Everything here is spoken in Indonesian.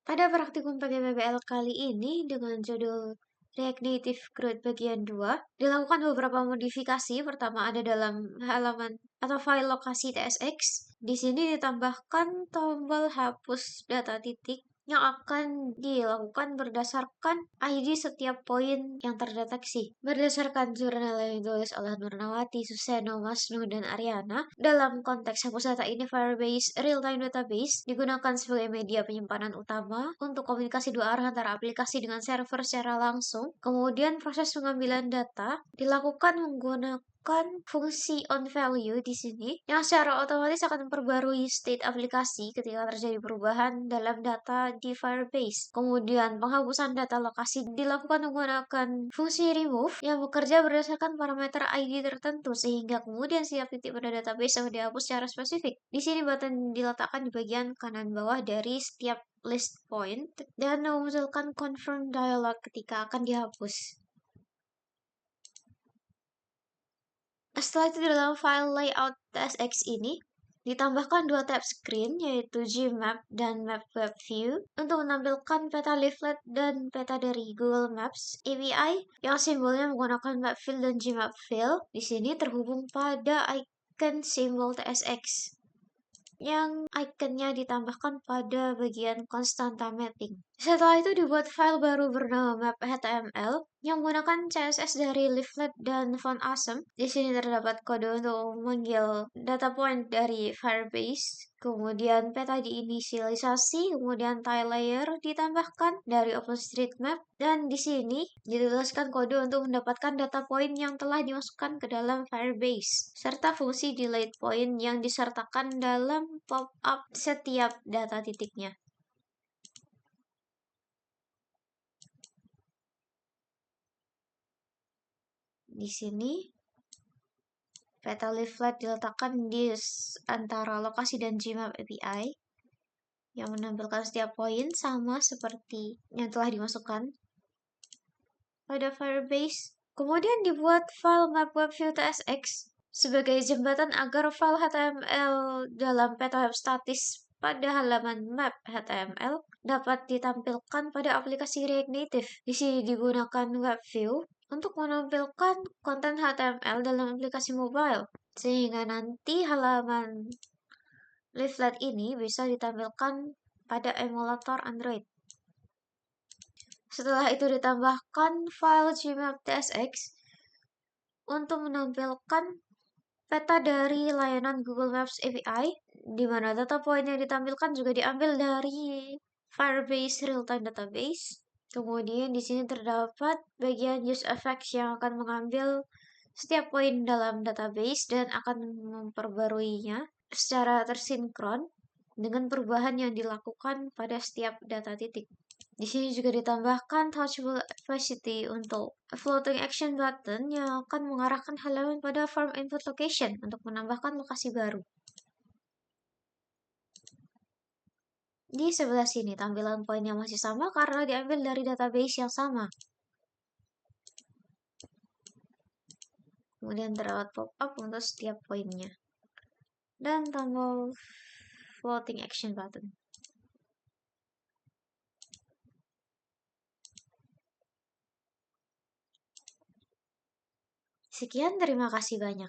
Pada praktikum PGPBL kali ini dengan judul React Native Growth bagian 2, dilakukan beberapa modifikasi. Pertama ada dalam halaman atau file lokasi TSX. Di sini ditambahkan tombol hapus data titik yang akan dilakukan berdasarkan ID setiap poin yang terdeteksi. Berdasarkan jurnal yang ditulis oleh Nurnawati, Suseno, Masnu, dan Ariana, dalam konteks hapus data ini Firebase Real-Time Database digunakan sebagai media penyimpanan utama untuk komunikasi dua arah antara aplikasi dengan server secara langsung. Kemudian proses pengambilan data dilakukan menggunakan fungsi onValue di sini yang secara otomatis akan memperbarui state aplikasi ketika terjadi perubahan dalam data di Firebase. Kemudian penghapusan data lokasi dilakukan menggunakan fungsi remove yang bekerja berdasarkan parameter ID tertentu sehingga kemudian setiap titik pada database dapat dihapus secara spesifik. Di sini button diletakkan di bagian kanan bawah dari setiap list point dan memunculkan confirm dialog ketika akan dihapus. Setelah itu di dalam file layout TSX ini ditambahkan dua tab screen yaitu Gmap dan Map Web View untuk menampilkan peta leaflet dan peta dari Google Maps API yang simbolnya menggunakan map fill dan Gmap fill. Di sini terhubung pada icon simbol TSX yang ikonnya ditambahkan pada bagian konstanta mapping. Setelah itu dibuat file baru bernama map.html yang menggunakan CSS dari leaflet dan font awesome. Di sini terdapat kode untuk memanggil data point dari Firebase, kemudian peta diinisialisasi, kemudian tile layer ditambahkan dari OpenStreetMap, dan di sini dituliskan kode untuk mendapatkan data point yang telah dimasukkan ke dalam Firebase, serta fungsi delete point yang disertakan dalam pop-up setiap data titiknya. Di sini peta leaflet diletakkan di antara lokasi dan Gmap API yang menampilkan setiap poin sama seperti yang telah dimasukkan pada Firebase. Kemudian dibuat file map webview TSX sebagai jembatan agar file HTML dalam peta web statis pada halaman map HTML dapat ditampilkan pada aplikasi React Native. Di sini digunakan WebView untuk menampilkan konten HTML dalam aplikasi mobile, sehingga nanti halaman leaflet ini bisa ditampilkan pada emulator Android. Setelah itu ditambahkan file Gmap TSX untuk menampilkan peta dari layanan Google Maps API, di mana data point yang ditampilkan juga diambil dari Firebase Real-Time Database. Kemudian di sini terdapat bagian use effects yang akan mengambil setiap poin dalam database dan akan memperbaruinya secara tersinkron dengan perubahan yang dilakukan pada setiap data titik. Di sini juga ditambahkan touchable opacity untuk floating action button yang akan mengarahkan halaman pada form input location untuk menambahkan lokasi baru. Di sebelah sini tampilan poinnya masih sama karena diambil dari database yang sama. Kemudian terdapat pop-up untuk setiap poinnya. Dan tombol floating action button. Sekian, terima kasih banyak.